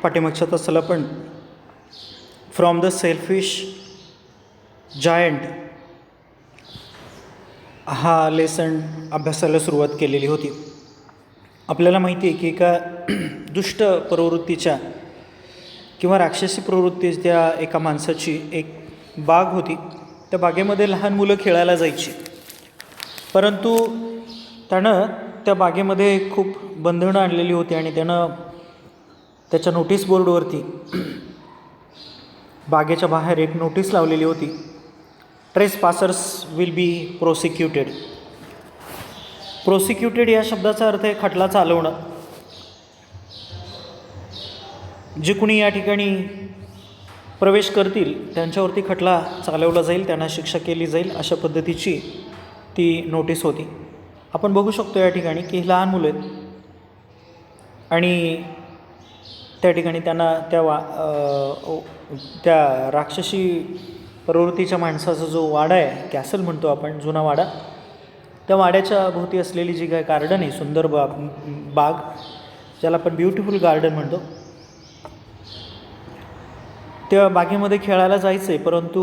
पाठीमागच्या तासाला पण फ्रॉम द सेल्फिश जायंट हा लेसन अभ्यासाला सुरुवात केलेली होती. आपल्याला माहिती आहे की एका दुष्ट प्रवृत्तीच्या किंवा राक्षसी प्रवृत्तीच्या एका माणसाची एक बाग होती. त्या बागेमध्ये लहान मुलं खेळायला जायची, परंतु त्यानं त्या बागेमध्ये खूप बंधनं आणलेली होती आणि त्यानं त्याच्या नोटीस बोर्डवरती बागेच्या बाहेर एक नोटीस लावलेली होती, ट्रेस पासर्स विल बी प्रोसिक्युटेड. प्रोसिक्युटेड या शब्दाचा अर्थ आहे खटला चालवणं. जे कुणी या ठिकाणी प्रवेश करतील त्यांच्यावरती खटला चालवला जाईल, त्यांना शिक्षा केली जाईल, अशा पद्धतीची ती नोटीस होती. आपण बघू शकतो या ठिकाणी की लहान मुलं आहेत आणि त्या ठिकाणी त्यांना त्या राक्षसी प्रवृत्तीच्या माणसाचा जो वाडा आहे, कॅसल म्हणतो आपण, जुना वाडा, त्या वाड्याच्या भोवती असलेली जी काय गार्डन आहे, सुंदर बाग, ज्याला आपण ब्युटिफुल गार्डन म्हणतो, त्या बागेमध्ये खेळायला जायचं आहे, परंतु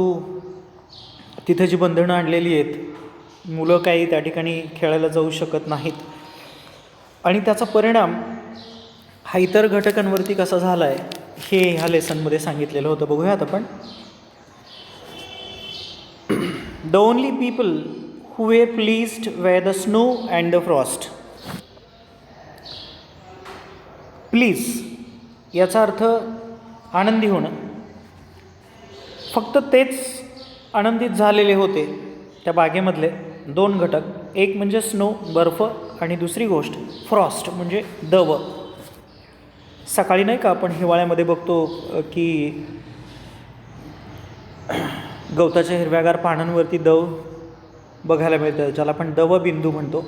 तिथे जी बंधनं आणलेली आहेत, मुलं काही त्या ठिकाणी खेळायला जाऊ शकत नाहीत. आणि त्याचा परिणाम हा इतर घटकांवरती कसा झाला आहे हे ह्या लेसनमध्ये सांगितलेलं होतं. बघूयात आपण. The only people who were pleased were the snow and the frost. Please याचा अर्थ आनंदी होणं. फक्त तेच आनंदित झालेले होते त्या बागेमधले दोन घटक, एक म्हणजे स्नो, बर्फ, आणि दुसरी गोष्ट फ्रॉस्ट म्हणजे दव. सकाळी नाही का आपण हिवाळ्यामध्ये बघतो की गवताच्या हिरव्यागार पानांवरती दव बघायला मिळतं, ज्याला आपण दवबिंदू म्हणतो.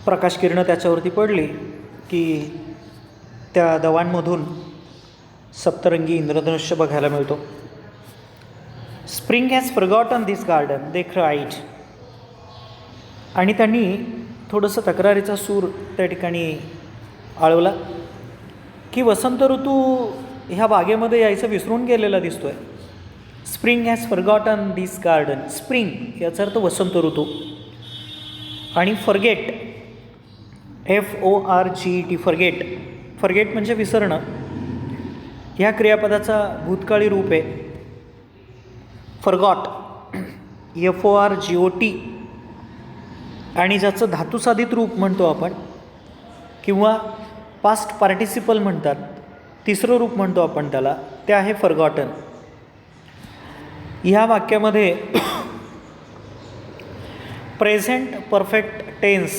प्रकाशकिरणं त्याच्यावरती पडली की त्या दवांमधून सप्तरंगी इंद्रधनुष्य बघायला मिळतो. Spring has forgotten this garden they cried. आणि त्यांनी थोडंसं तक्रारीचा सूर त्या ठिकाणी आळवला की वसंत ऋतू ह्या बागेमध्ये यायचं विसरून गेलेला दिसतो आहे. Spring has forgotten this garden. Spring याचा अर्थ वसंत ऋतू, आणि फॉरगेट, FORGET, फॉरगेट. फॉरगेट म्हणजे विसरणं. ह्या क्रियापदाचा भूतकाळी रूप आहे फॉरगॉट, FORGOT, आणि ज्याचं धातुसाधित रूप म्हणतो आपण किंवा पास्ट पार्टिसिपल म्हणतात, तिसरं रूप म्हणतो आपण त्याला, ते आहे फॉरगॉटन. ह्या वाक्यामध्ये प्रेझेंट परफेक्ट टेन्स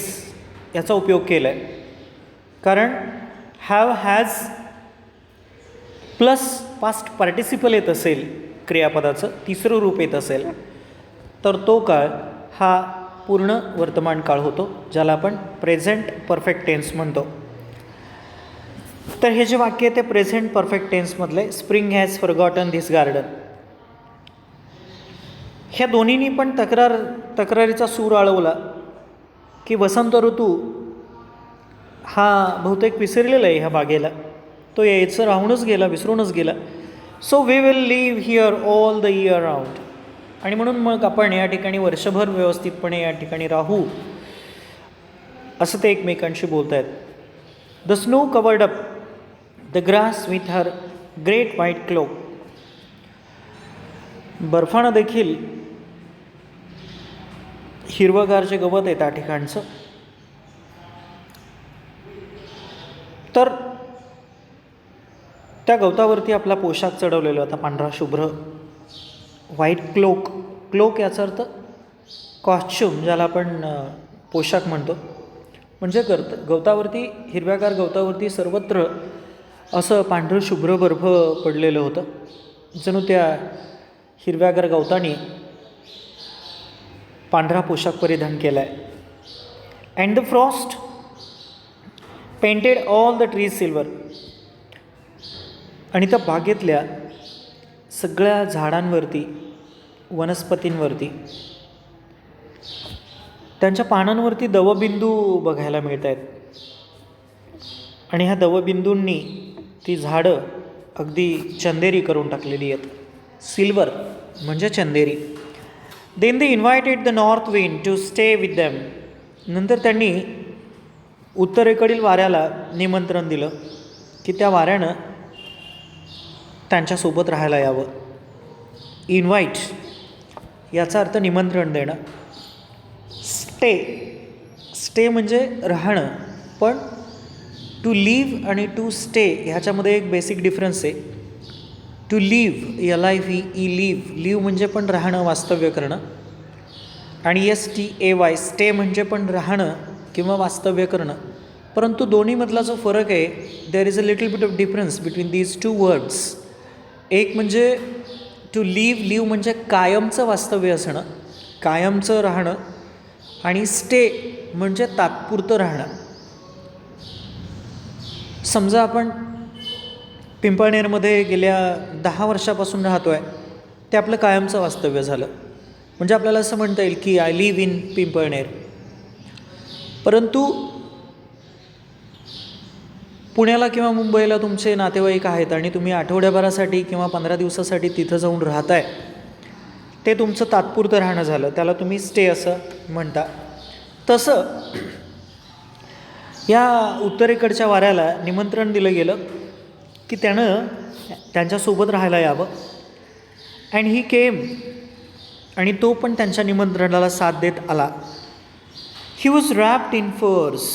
याचा उपयोग केला आहे, कारण have, has plus past participle येत असेल, क्रियापदाचं तिसरं रूप येत असेल, तर तो काळ हा पूर्ण वर्तमान काळ होतो, ज्याला आपण प्रेझेंट परफेक्ट टेन्स म्हणतो. तर हे जे वाक्य आहे ते प्रेझेंट परफेक्ट टेन्समधले. Spring has forgotten this garden. ह्या दोन्हींनी पण तक्रारीचा सूर आळवला की वसंत ऋतू हा बहुतेक विसरलेला आहे ह्या बागेला, तो यायचं राहूनच गेला, विसरूनच गेला. So we will live here all the year round. आणि म्हणून मग आपण या ठिकाणी वर्षभर व्यवस्थितपणे या ठिकाणी राहू, असं ते एकमेकांशी बोलत आहेत. The snow covered up the grass with her great white cloak. बर्फानं देखील हिरवंगार जे गवत आहे त्या ठिकाणचं, तर त्या गवतावरती आपला पोशाख चढवलेला होता, पांढरा शुभ्र व्हाईट क्लोक. क्लोक याचा अर्थ कॉस्च्युम, ज्याला आपण पोशाख म्हणतो. म्हणजे गवतावरती, हिरव्यागार गवतावरती सर्वत्र असं पांढरं शुभ्र बर्फ पडलेलं होतं, जणू त्या हिरव्यागार गवताने पांढरा पोशाख परिधान केला आहे. And the Frost painted all the trees silver. आणि त्या बागेतल्या सगळ्या झाडांवरती, वनस्पतींवरती, त्यांच्या पानांवरती दवबिंदू बघायला मिळत आहेत. आणि ह्या दवबिंदूंनी ती झाडं अगदी चंदेरी करून टाकलेली आहेत. सिल्वर म्हणजे चंदेरी. Then they invited the north wind to stay with them. नंतर त्यांनी उत्तरेकडील वाऱ्याला निमंत्रण दिलं की त्या वाऱ्यानं त्यांच्यासोबत राहायला यावं. इन्व्हाइट याचा अर्थ निमंत्रण देणं. स्टे, स्टे म्हणजे राहणं. पण टू लिव्ह आणि टू स्टे ह्याच्यामध्ये एक बेसिक डिफरन्स आहे. To live, LIVE, live, live म्हणजे पण राहणं, वास्तव्य करणं. आणि STAY, स्टे म्हणजे पण राहणं किंवा वास्तव्य करणं. परंतु दोन्हीमधला जो फरक आहे, there is a little bit of difference between these two words. एक म्हणजे टू लिव्ह, लिव्ह म्हणजे कायमचं वास्तव्य असणं, कायमचं राहणं. आणि स्टे म्हणजे तात्पुरतं राहणं. समजा आपण पिंपळनेरमध्ये गेल्या 10 वर्षापासून राहतो आहे, ते आपलं कायमचं वास्तव्य झालं. म्हणजे आपल्याला असं म्हणता येईल की आय लिव्ह इन पिंपळनेर. परंतु पुण्याला किंवा मुंबईला तुमचे नातेवाईक आहेत आणि तुम्ही आठवड्याभरासाठी किंवा 15 दिवसासाठी तिथं जाऊन राहताय, ते तुमचं तात्पुरतं राहणं झालं, त्याला तुम्ही स्टे असं म्हणता. तसं या उत्तरेकडच्या वाऱ्याला निमंत्रण दिलं गेलं की त्यानं त्यांच्यासोबत राहायला यावं. अँड ही केम, आणि तो पण त्यांच्या निमंत्रणाला साथ देत आला. ही वॉज रॅप्ड इन फर्स.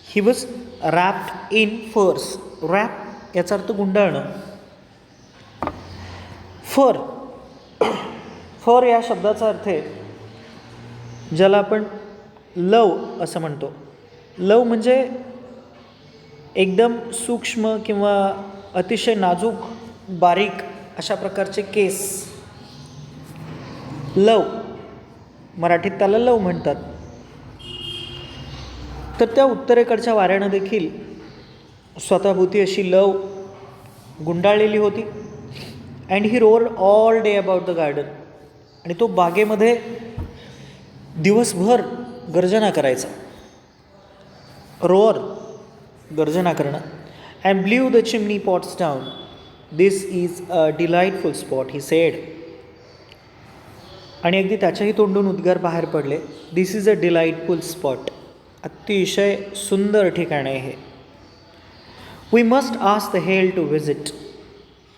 ही वॉज रॅप्ड इन फर्स. रॅप याचा अर्थ गुंडाळणं. फर, फर या शब्दाचा अर्थ आहे ज्याला आपण लव असं म्हणतो. लव म्हणजे एकदम सूक्ष्म किंवा अतिशय नाजूक बारीक अशा प्रकारचे केस. लव, मराठीत त्याला लव म्हणतात. तर त्या उत्तरेकडच्या वाऱ्यानं देखील स्वतःभोवती अशी लव गुंडाळलेली होती. And he roared all day about the garden. आणि तो बागेमध्ये दिवसभर गर्जना करायचा. रोअर, गर्जना करणं. And blew the chimney pots down. This is a delightful spot, he said. आणि अगदी त्याच्याही तोंडून उद्गार बाहेर पडले, this is a delightful spot. अतिशय सुंदर ठिकाण आहे हे. We must ask the hail to visit.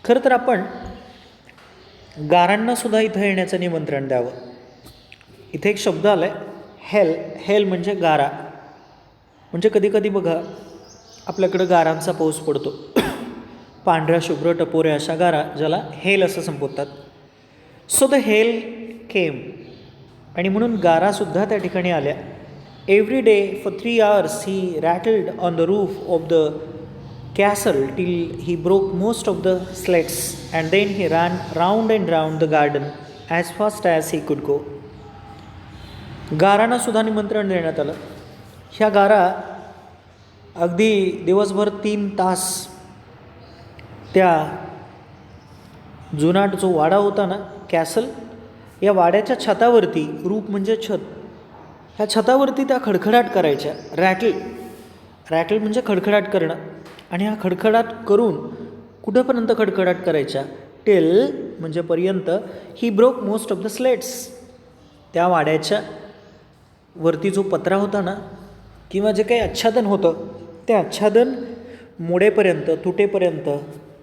खरं तर आपण गारांनासुद्धा इथं येण्याचं निमंत्रण द्यावं. इथे एक शब्द आला आहे हेल. हेल म्हणजे गारा. म्हणजे कधीकधी बघा आपल्याकडं गारांचा पाऊस पडतो. पांढऱ्या शुभ्र टपोऱ्या अशा गारा, ज्याला हेल असं संबोधतात. So the hail came. आणि म्हणून गारासुद्धा त्या ठिकाणी आल्या. Every day for 3 hours he rattled on the roof of the castle till he broke most of the slates and then he ran round and round the garden as fast as he could go. गारांना सुद्धा निमंत्रण देण्यात आलं. ह्या गारा अगदी दिवसभर 3 तास त्या जुनाट जो वाडा होता ना, कॅसल, या वाड्याच्या छतावरती, रूप म्हणजे छत, ह्या छतावरती त्या खडखडाट करायच्या. रॅटल, रॅटल म्हणजे खडखडाट करणं. आणि हा खडखडाट करून कुठंपर्यंत खडखडाट करायच्या, टिल म्हणजे पर्यंत, ही broke most of the slates. त्या वाड्याच्या वरती जो पत्रा होता ना, किंवा जे काही आच्छादन होतं, ते आच्छादन मोडेपर्यंत, तुटेपर्यंत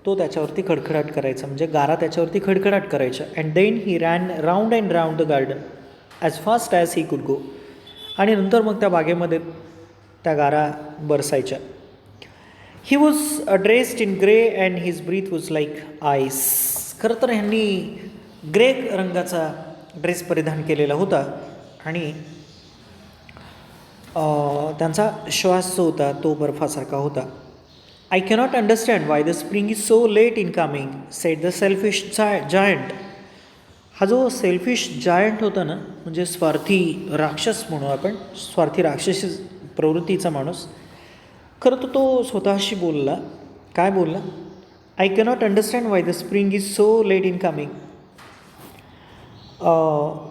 तो त्याच्यावरती खडखडाट करायचा. म्हणजे गारा त्याच्यावरती खडखडाट करायच्या. And then he ran round and round the garden as fast as he could go. आणि नंतर मग त्या बागेमध्ये त्या गारा बरसायच्या. He was dressed in grey and his breath was like ice. खरं तर ह्यांनी ग्रे रंगाचा ड्रेस परिधान केलेला होता आणि त्यांचा श्वास जो होता तो बर्फासारखा होता. I cannot understand why the spring is so late in coming, sed the selfish giant. हा जो सेल्फिश जायंट होता ना, म्हणजे स्वार्थी राक्षस म्हणू आपण, स्वार्थी राक्षसी प्रवृत्तीचा माणूस. खरं तर तो स्वतःशी बोलला. काय बोलला? I cannot understand why the spring is so late in coming.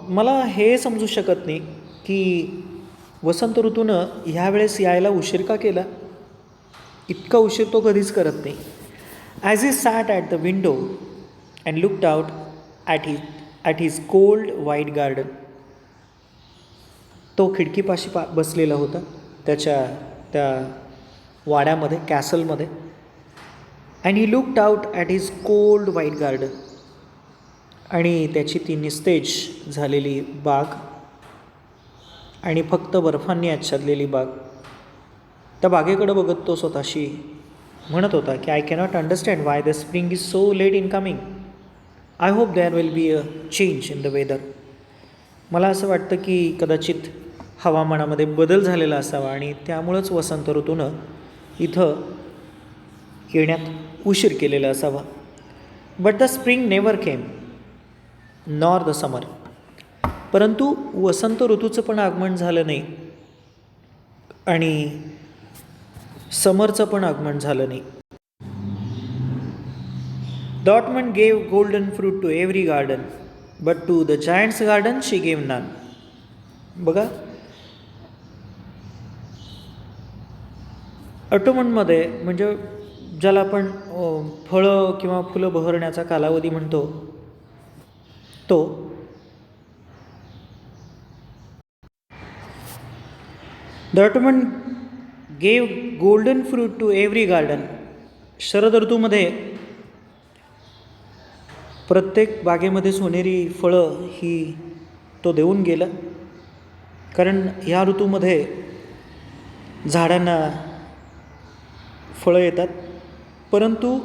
मला हे समजू शकत नाही की वसंत ऋतूनं ह्यावेळेस यायला उशीर का केला. इतका उशीर तो कधीच करत नाही. As he sat at the window and looked out at his cold white garden. तो खिडकीपाशी बसलेला होता त्याच्या त्या वाड्यामध्ये, कॅसलमध्ये. And he looked out at his cold white garden. आणि त्याची ती निस्तेज झालेली बाग आणि फक्त बर्फांनी आच्छादलेली बाग, त्या बागेकडं बघत तो स्वतःशी म्हणत होता की I cannot understand why the spring is so late in coming. I hope there will be a change in the weather. मला असं वाटतं की कदाचित हवामानामध्ये बदल झालेला असावा आणि त्यामुळंच वसंत ऋतूनं इथं येण्यात उशीर केलेला असावा. But the spring never came nor the summer. परंतु वसंत ऋतूचं पण आगमन झालं नाही आणि समरचं पण आगमन झालं नाही. The autumn gave golden fruit to every garden but to the giant's garden she gave none. बघा, ऑटोमनमध्ये म्हणजे ज्याला आपण फळं किंवा फुलं बहरण्याचा कालावधी म्हणतो तो, the autumn gave golden fruit to every garden. शरद ऋतूमध्ये प्रत्येक बागेमध्ये सोनेरी फळं ही तो देऊन गेला, कारण ह्या ऋतूमध्ये झाडांना फळं येतात. परंतु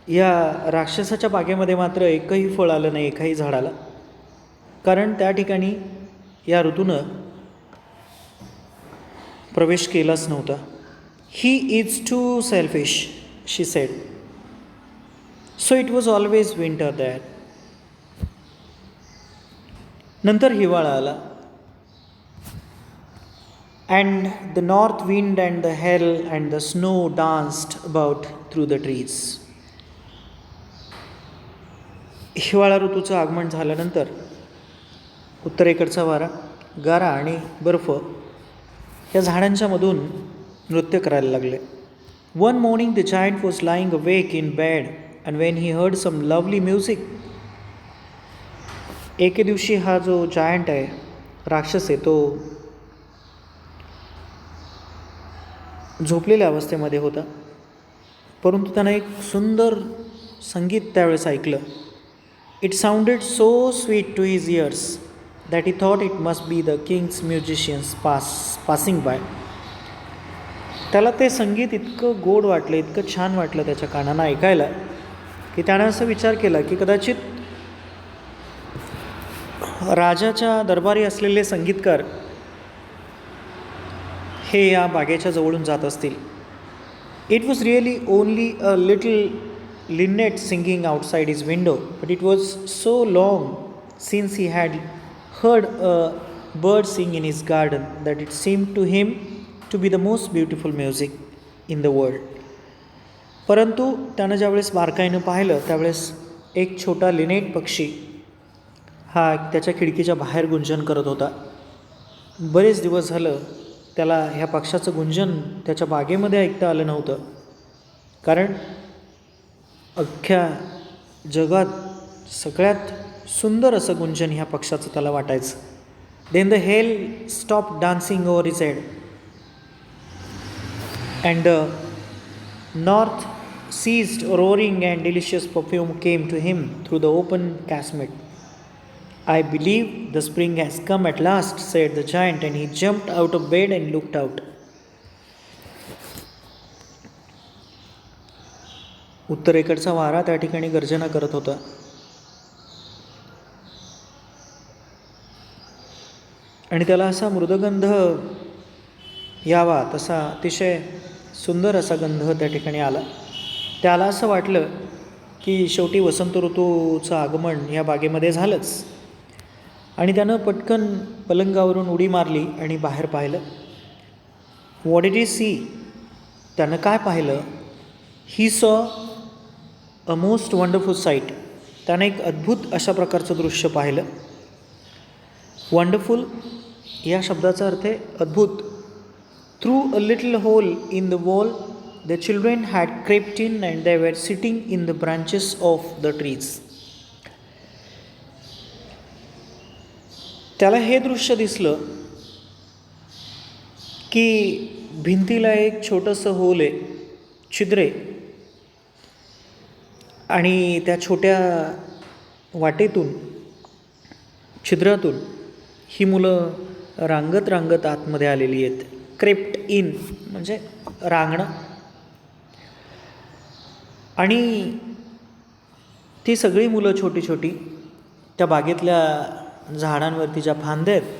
या राक्षसाच्या बागेमध्ये मात्र एकही फळ आलं नाही एकाही झाडाला, कारण त्या ठिकाणी या ऋतूनं प्रवेश केलाच नव्हता. He is too selfish she said, so it was always winter that. नंतर हिवाळा आला. And the north wind and the hail and the snow danced about through the trees. हिवाळा ऋतूचं आगमन झाल्यानंतर उत्तरेकडचा वारा, गारा आणि बर्फ या झाडांच्या मधून नृत्य करायला लागले. One morning the giant was lying awake in bed and when he heard some lovely music. एके दिवशी हा जो जायंट आहे, राक्षस आहे, तो झोपलेल्या अवस्थेमध्ये होता. परंतु त्यानं एक सुंदर संगीत त्यावेळेस ऐकलं. It sounded so sweet to his ears that he thought it must be the king's musicians passing by. त्याला ते संगीत इतकं गोड वाटलं, इतकं छान वाटलं त्याच्या कानांना ऐकायला, की त्यानं असा विचार केला की कदाचित राजाच्या दरबारी असलेले संगीतकार हे या बागेच्या जवळून जात असतील. It was really only a little Lynette singing outside his window, but it was so long since he had heard a bird sing in his garden that it seemed to him to be the most beautiful music in the world. परंतु त्यानं ज्यावेळेस बारकाईनं पाहिलं त्यावेळेस एक छोटा Lynette पक्षी हा त्याच्या खिडकीच्या बाहेर गुंजन करत होता. बरेच दिवस झालं त्याला ह्या पक्षाचं गुंजन त्याच्या बागेमध्ये ऐकता आलं नव्हतं, कारण अख्ख्या जगात सगळ्यात सुंदर असं गुंजन ह्या पक्षाचं त्याला वाटायचं. Then the hail stop dancing over his head and the north ceased roaring and delicious perfume came to him through the open casement. I believe the spring has come at last said the giant and he jumped out of bed and looked out. उत्तरेकडचा वारा त्या ठिकाणी गर्जना करत होता. आणि त्याला असा मृदगंध यावा तसा अतिशय सुंदर असा गंध त्या ठिकाणी आला. त्याला असं वाटलं की शेवटी वसंत ऋतूचं आगमन या बागेमध्ये झालंच. आणि त्यानं पटकन पलंगावरून उडी मारली आणि बाहेर पाहिलं. What did he see? त्यानं काय पाहिलं? He saw a most wonderful site. त्यानं एक अद्भुत अशा प्रकारचं दृश्य पाहिलं. वंडरफुल या शब्दाचा अर्थ आहे अद्भुत. Through a little hole in the wall the children had crept in and they were sitting in the branches of the trees. त्याला हे दृश्य दिसलं की भिंतीला एक छोटंसं होल आहे, छिद्र आहे, आणि त्या छोट्या वाटेतून, छिद्रातून ही मुलं रांगत रांगत आतमध्ये आलेली आहेत. क्रेप्ट इन म्हणजे रांगणं. आणि ती सगळी मुलं छोटी छोटी त्या बागेतल्या झाडांवरती ज्या फांद्या आहेत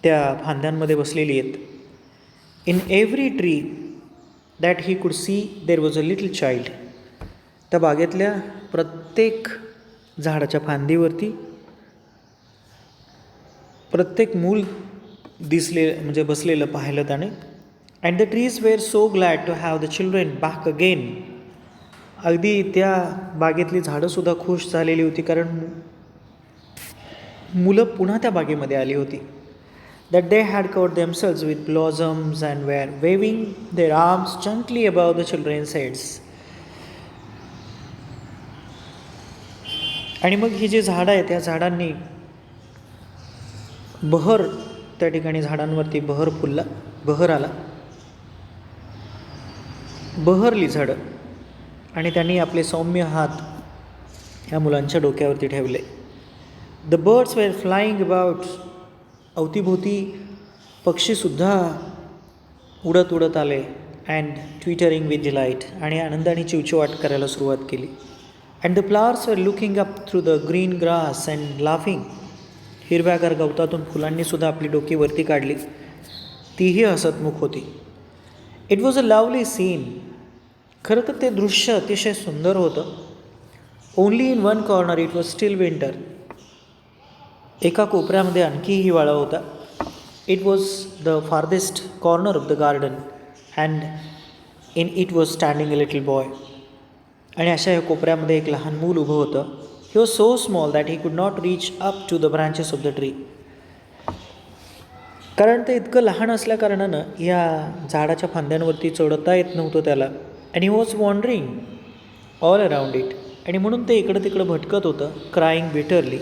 त्या फांद्यांमध्ये बसलेली आहेत. In every tree that he could see there was a little child. त्या बागेतल्या प्रत्येक झाडाच्या फांदीवरती प्रत्येक मूल दिसले, म्हणजे बसलेलं पाहिलं त्याने. And the trees were so glad to have the children back again. अगदी त्या बागेतली झाडंसुद्धा खुश झालेली होती, कारण मुलं पुन्हा त्या बागेमध्ये आली होती. That they had covered themselves with blossoms and were waving their arms gently about the children's heads. आणि मग ही जी झाडं आहेत त्या झाडांनी बहर, त्या ठिकाणी झाडांवरती बहर आला, बहरली झाडं, आणि त्यांनी आपले सौम्य हात या मुलांच्या डोक्यावरती ठेवले. The birds were flying about. अवतीभोवती पक्षीसुद्धा उडत उडत आले. अँड ट्विटरिंग विथ डिलाईट, आणि आनंदाने चिवचिवाट करायला सुरुवात केली. And the flowers were looking up through the green grass and laughing. हिरव्यागार गवतातून फुलांनीसुद्धा आपली डोकी वरती काढली, तीही हसतमुख होती. It was a lovely scene. खरं तर ते दृश्य अतिशय सुंदर होतं. Only in one corner it was still winter. एका कोपऱ्यामध्ये आणखी हिवाळा होता. It was the farthest corner of the garden and in it was standing a little boy. आणि अशा या कोपऱ्यामध्ये एक लहान मूल उभं होतं. He was so small that he could not reach up to the branches of the tree. कारण ते इतकं लहान असल्याकारणानं या झाडाच्या फांद्यांवरती चढता येत नव्हतं त्याला. आणि he was wandering all around it. आणि म्हणून ते इकडं तिकडं भटकत होतं, crying bitterly.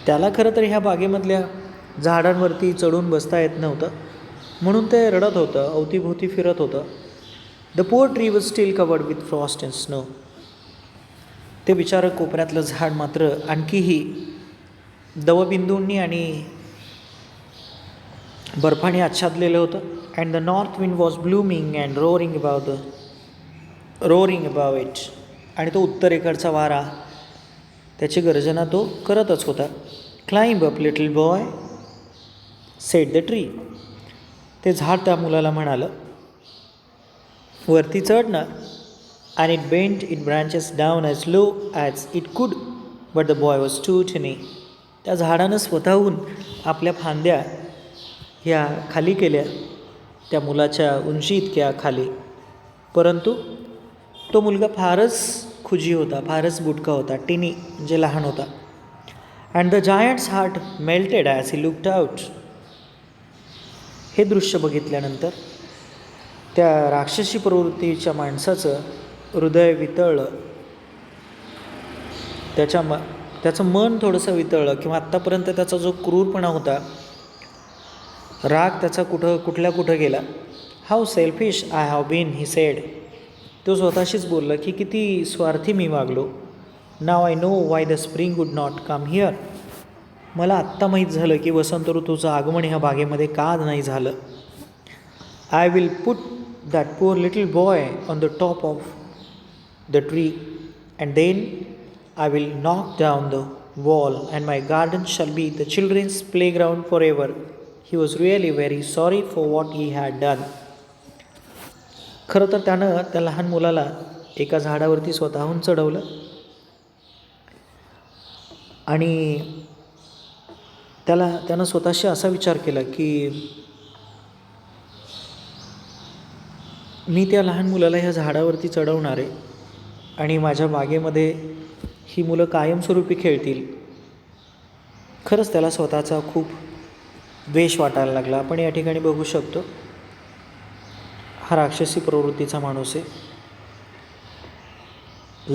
त्याला खरं तर ह्या बागेमधल्या झाडांवरती चढून बसता येत नव्हतं, म्हणून ते रडत होतं, अवतीभोवती फिरत होतं. The poor tree was still covered with frost and snow. ते बिचारं कोपऱ्यातलं झाड मात्र आणखीही दवबिंदूंनी आणि बर्फाने आच्छादलेलं होतं. And the north wind was blooming and roaring above it. आणि तो उत्तरेकडचा वारा त्याची गर्जना तो करतच होता. Climb up little boy sed the tree. ते झाड त्या मुलाला म्हणालं, वरती चढ ना. And it bent its branches down as low as it could, but the boy was too tiny. त्या झाडानं स्वतःहून आपल्या फांद्या ह्या खाली केल्या, त्या मुलाच्या उंची इतक्या खाली. परंतु तो मुलगा फारच खुजी होता, फारच बुटका होता, टिनी म्हणजे लहान होता. And the giants heart melted as he looked out. हे दृश्य बघितल्यानंतर त्या राक्षसी प्रवृत्तीच्या माणसाचं हृदय वितळलं. त्याचं मन थोडंसं वितळलं, किंवा आत्तापर्यंत त्याचा जो क्रूरपणा होता, राग त्याचा कुठं गेला. How selfish I have been, he said. तो स्वतःशीच बोलला की किती स्वार्थी मी वागलो. Now I know why the spring would not come here. मला आत्ता माहीत झालं की वसंत ऋतूचं आगमन ह्या बागेमध्ये का नाही झालं. I will put that poor little boy on the top of the tree, and then I will knock down the wall and my garden shall be the children's playground forever. He was really very sorry for what he had done. खरं तर त्यानं त्या लहान मुलाला एका झाडावरती स्वतःहून चढवलं आणि त्यानं स्वतःशी असा विचार केला की मी त्या लहान मुलाला ह्या झाडावरती चढवणार आहे आणि माझ्या बागेमध्ये ही मुलं कायमस्वरूपी खेळतील. खरंच त्याला स्वतःचा खूप द्वेष वाटायला लागला. आपण या ठिकाणी बघू शकतो हा राक्षसी प्रवृत्तीचा माणूस आहे.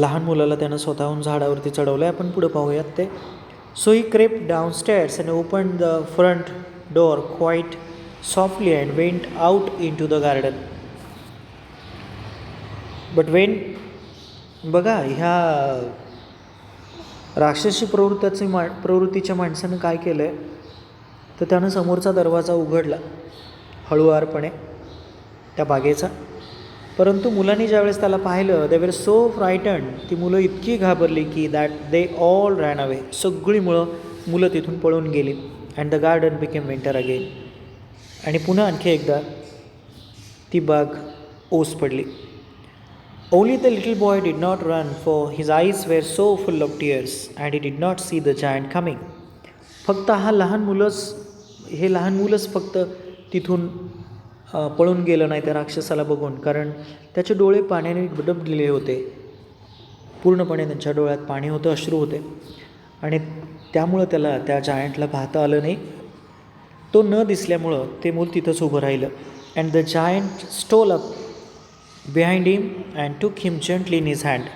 लहान मुलाला त्यानं स्वतःहून झाडावरती चढवलं आहे. आपण पुढं पाहूयात ते. So he crept downstairs and open the front door quite softly and went out into the garden. But when बघा ह्या राक्षसी प्रवृत्तीच्या माणसानं काय केलं आहे, तर त्यानं समोरचा दरवाजा उघडला हळुवारपणे त्या बागेचा. परंतु मुलांनी ज्यावेळेस त्याला पाहिलं, दे वर सो फ्रायटन्ड, ती मुलं इतकी घाबरली की that they all ran away, सगळी मुलं तिथून पळून गेली. And the garden became winter again. आणि पुन्हा आणखी एकदा ती बाग ओस पडली. Only the little boy did not run, for his eyes were so full of tears, and he did not see the giant coming. फक्त हे लहान मुलंच फक्त तिथून पळून गेलं नाही त्या राक्षसाला बघून, कारण त्याचे डोळे पाण्याने डबडलेले होते. पूर्णपणे त्यांच्या डोळ्यात पाणी होतं, अश्रू होते, आणि त्यामुळं त्याला त्या जायंटला पाहता आलं नाही. तो न दिसल्यामुळं ते मूल तिथंच उभं राहिलं. And the giant stole up behind him and took him gently in his hand.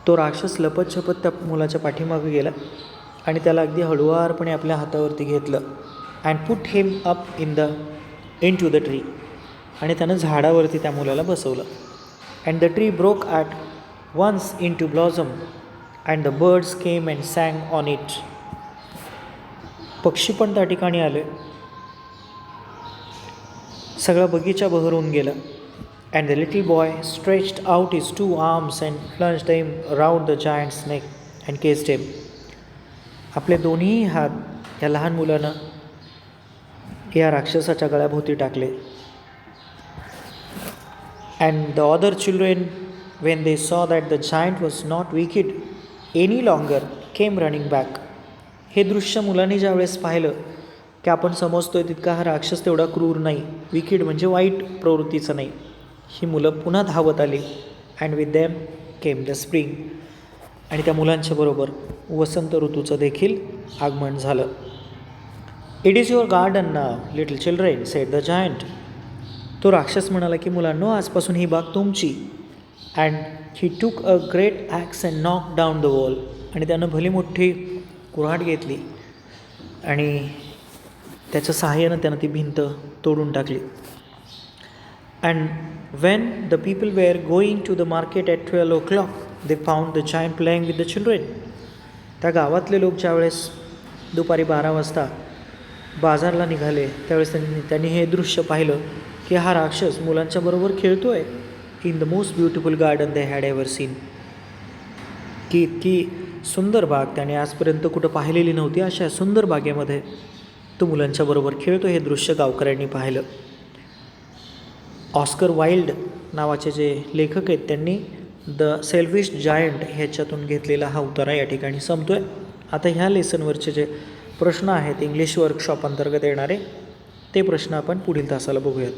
तो राक्षस लपत छपत त्या मुलाच्या पाठीमागे गेला आणि त्याला अगदी हळुवारपणे आपल्या हातावरती घेतलं. And put him up into the tree. आणि त्यानं झाडावरती त्या मुलाला बसवलं. And the tree broke at once into blossom and the birds came and sang on it. पक्षी पण त्या ठिकाणी आले. सगळा बगीचा बहरून गेला. And the little boy stretched out his 2 arms and plunged him round the giant's neck and kissed him. आपले दोन्ही हात या लहान मुलानं या राक्षसाच्या गळ्याभोवती टाकले. And the other children when they saw that the giant was not wicked any longer came running back. हे दृश्य मुलांनी ज्यावेळेस पाहिलं की आपण समजतोय तितका हा राक्षस तेवढा क्रूर नाही, विकेड म्हणजे वाईट प्रवृत्तीचं नाही. ही मुलं पुन्हा धावत आली. And with them came the spring. आणि त्या मुलांच्या बरोबर वसंत ऋतूचं देखील आगमन झालं. It is your garden now little children sed the giant. तो राक्षस म्हणाला की मुलांनो, आजपासून ही बाग तुमची. And he took a great axe and knock down the wall. आणि त्यानं भली मोठी कुऱ्हाड घेतली आणि त्याच्या सहाय्यानं त्यानं ती भिंत तोडून टाकली. And when the people were going to the market at 12 o'clock they found the giant playing with the children. त्या गावातले लोक ज्यावेळेस दुपारी 12 वाजता बाजारला निघाले, त्यावेळेस त्यांनी हे दृश्य पाहिलं की हा राक्षस मुलांच्या बरोबर खेळतो आहे in the most beautiful garden they had ever seen. की इतकी सुंदर बाग त्याने आजपर्यंत कुठं पाहिलेली नव्हती. अशा सुंदर बागेमध्ये तो मुलांच्या बरोबर खेळतो. हे दृश्य गावकऱ्यांनी पाहिलं. ऑस्कर वाइल्ड नावाचे जे लेखक आहेत त्यांनी द सेल्फिश जायंट ह्याच्यातून घेतलेला हा उतारा या ठिकाणी संपतो आहे. आता ह्या लेसनवरचे जे प्रश्न आहेत इंग्लिश वर्कशॉप अंतर्गत येणारे, ते प्रश्न आपण पुढील तासाला बघूयात.